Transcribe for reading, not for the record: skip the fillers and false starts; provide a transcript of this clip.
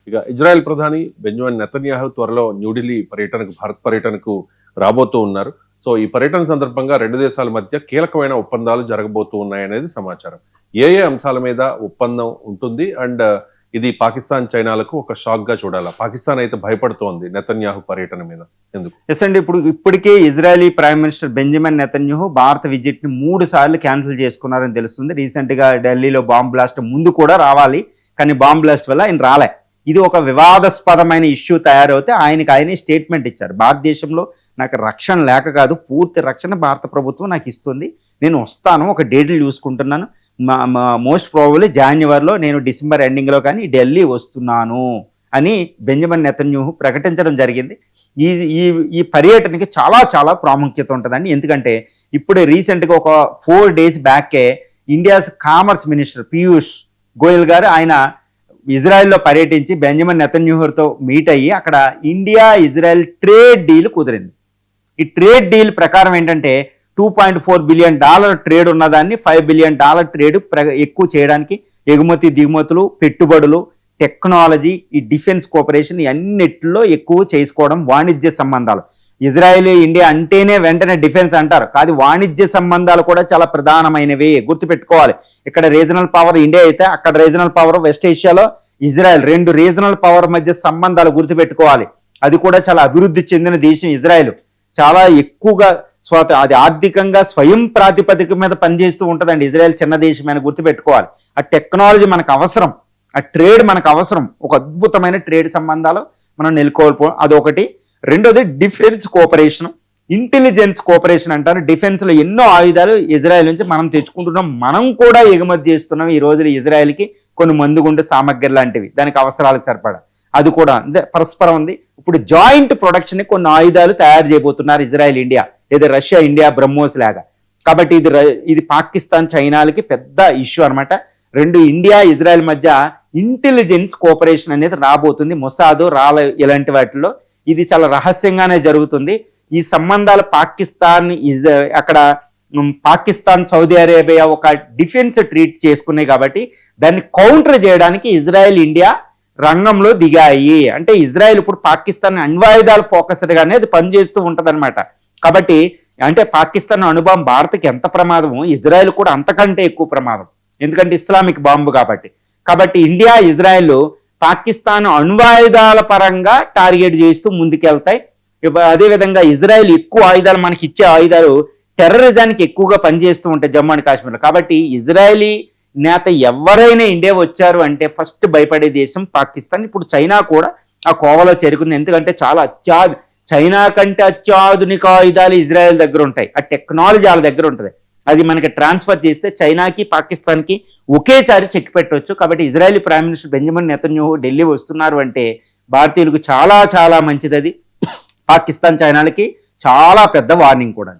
ఇక ఇజ్రాయెల్ ప్రధాని Benjamin Netanyahu త్వరలో న్యూఢిల్లీ పర్యటనకు భారత్ పర్యటనకు రాబోతూ ఉన్నారు. సో ఈ పర్యటన సందర్భంగా రెండు దేశాల మధ్య కీలకమైన ఒప్పందాలు జరగబోతూ ఉన్నాయనేది సమాచారం. ఏ అంశాల మీద ఒప్పందం ఉంటుంది అండ్ ఇది పాకిస్తాన్ చైనాలకు ఒక షాక్ గా చూడాలా? పాకిస్తాన్ అయితే భయపడుతోంది నెతన్యాహు పర్యటన మీద. ఎందుకు? ఎస్ అండి, ఇప్పటికే Israeli prime minister Benjamin Netanyahu భారత విజిట్ ని 3 సార్లు క్యాన్సిల్ చేసుకున్నారని తెలుస్తుంది. రీసెంట్ గా ఢిల్లీలో బాంబ్ బ్లాస్ట్ ముందు కూడా రావాలి, కానీ బాంబ్ బ్లాస్ట్ వల్ల ఆయన రాలే. ఇది ఒక వివాదాస్పదమైన ఇష్యూ తయారవుతే ఆయనే స్టేట్మెంట్ ఇచ్చారు. భారతదేశంలో నాకు రక్షణ లేక కాదు, పూర్తి రక్షణ భారత ప్రభుత్వం నాకు ఇస్తుంది, నేను వస్తాను, ఒక డేట్లు చూసుకుంటున్నాను, మోస్ట్ ప్రాబబ్లీ జాన్యువరిలో, నేను డిసెంబర్ ఎండింగ్లో కానీ ఢిల్లీ వస్తున్నాను అని బెంజమిన్ నెతన్యాహు ప్రకటించడం జరిగింది. ఈ పర్యటనకి చాలా చాలా ప్రాముఖ్యత ఉంటుందండి. ఎందుకంటే ఇప్పుడే రీసెంట్గా ఒక 4 days బ్యాకే India's commerce minister Piyush Goyal garu ఆయన ఇజ్రాయెల్లో పర్యటించి బెంజమిన్ నెతన్యాహుతో మీట్ అయ్యి అక్కడ ఇండియా ఇజ్రాయెల్ ట్రేడ్ డీల్ కుదిరింది. ఈ ట్రేడ్ డీల్ ప్రకారం ఏంటంటే $2.4 billion ట్రేడ్ ఉన్నదాన్ని $5 billion ట్రేడ్ ఎక్కువ చేయడానికి ఎగుమతి దిగుమతులు, పెట్టుబడులు, టెక్నాలజీ, ఈ డిఫెన్స్ కోఆపరేషన్ అన్నిట్లో ఎక్కువ చేసుకోవడం, వాణిజ్య సంబంధాలు. ఇజ్రాయెల్ ఇండియా అంటేనే వెంటనే డిఫెన్స్ అంటారు, కాదు వాణిజ్య సంబంధాలు కూడా చాలా ప్రధానమైనవి, గుర్తుపెట్టుకోవాలి. ఇక్కడ రీజనల్ పవర్ ఇండియా అయితే అక్కడ రీజనల్ పవర్ వెస్ట్ ఏషియాలో ఇజ్రాయెల్, 2 రీజనల్ పవర్ మధ్య సంబంధాలు గుర్తుపెట్టుకోవాలి. అది కూడా చాలా అభివృద్ధి చెందిన దేశం ఇజ్రాయెల్. చాలా ఎక్కువగా అది ఆర్థికంగా స్వయం ప్రాతిపదిక మీద పనిచేస్తూ ఉంటుందండి. ఇజ్రాయెల్ చిన్న దేశమైన గుర్తుపెట్టుకోవాలి. ఆ టెక్నాలజీ మనకు అవసరం, ఆ ట్రేడ్ మనకు అవసరం. ఒక అద్భుతమైన ట్రేడ్ సంబంధాలు మనం నెలకొల్పో, అదొకటి. రెండోది డిఫెన్స్ కోఆపరేషన్, ఇంటెలిజెన్స్ కోఆపరేషన్ అంటారు. డిఫెన్స్లో ఎన్నో ఆయుధాలు ఇజ్రాయెల్ నుంచి మనం తెచ్చుకుంటున్నాం, మనం కూడా ఎగుమతి చేస్తున్నాం ఈ రోజులు ఇజ్రాయెల్కి కొన్ని మందుగుండు సామగ్రి లాంటివి, దానికి అవసరాలకు సరిపడా. అది కూడా అంతే పరస్పరం ఉంది. ఇప్పుడు జాయింట్ ప్రొడక్షన్ కొన్ని ఆయుధాలు తయారు చేయబోతున్నారు ఇజ్రాయెల్ ఇండియా, ఏదో రష్యా ఇండియా బ్రహ్మోస్ లాగా. కాబట్టి ఇది పాకిస్తాన్ చైనాలకి పెద్ద ఇష్యూ అనమాట. ఇండియా ఇజ్రాయెల్ మధ్య ఇంటెలిజెన్స్ కోఆపరేషన్ అనేది రాబోతుంది. మొసాదు ఇలాంటి వాటిలో ఇది చాలా రహస్యంగానే జరుగుతుంది. ఈ సంబంధాలు అక్కడ పాకిస్తాన్ సౌదీ అరేబియా ఒక డిఫెన్స్ ట్రీట్ చేసుకున్నాయి కాబట్టి దాన్ని కౌంటర్ చేయడానికి ఇజ్రాయెల్ ఇండియా రంగంలో దిగాయి. అంటే ఇజ్రాయెల్ ఇప్పుడు పాకిస్తాన్ అణ్వాయుధాలు ఫోకస్డ్గా అనేది పనిచేస్తూ ఉంటుంది అనమాట. కాబట్టి అంటే పాకిస్తాన్ అణుబాంబు భారత్కి ఎంత ప్రమాదమో ఇజ్రాయెల్ కూడా అంతకంటే ఎక్కువ ప్రమాదం, ఎందుకంటే ఇస్లామిక్ బాంబు కాబట్టి ఇండియా ఇజ్రాయెల్ పాకిస్తాన్ అణ్వాయుధాల పరంగా టార్గెట్ చేస్తూ ముందుకెళ్తాయి. అదేవిధంగా ఇజ్రాయెల్ ఎక్కువ ఆయుధాలు మనకి ఇచ్చే ఆయుధాలు టెర్రరిజానికి ఎక్కువగా పనిచేస్తూ ఉంటాయి జమ్మూ అండ్ కాశ్మీర్లో. కాబట్టి ఇజ్రాయలీ నేత ఎవరైనా ఇండియా వచ్చారు అంటే ఫస్ట్ భయపడే దేశం పాకిస్తాన్. ఇప్పుడు చైనా కూడా ఆ కోవలో చేరుకుంది, ఎందుకంటే చాలా చైనా కంటే అత్యాధునిక ఆయుధాలు ఇజ్రాయెల్ దగ్గర ఉంటాయి, ఆ టెక్నాలజీ వాళ్ళ దగ్గర ఉంటుంది. అది మనకి ట్రాన్స్ఫర్ చేస్తే చైనాకి పాకిస్తాన్కి ఒకేసారి చెక్ పెట్టవచ్చు. కాబట్టి Israel prime minister Benjamin Netanyahu Delhi వస్తున్నారు అంటే భారతీయులకు చాలా చాలా మంచిది. అది పాకిస్తాన్ చైనాలకి చాలా పెద్ద వార్నింగ్ కూడా.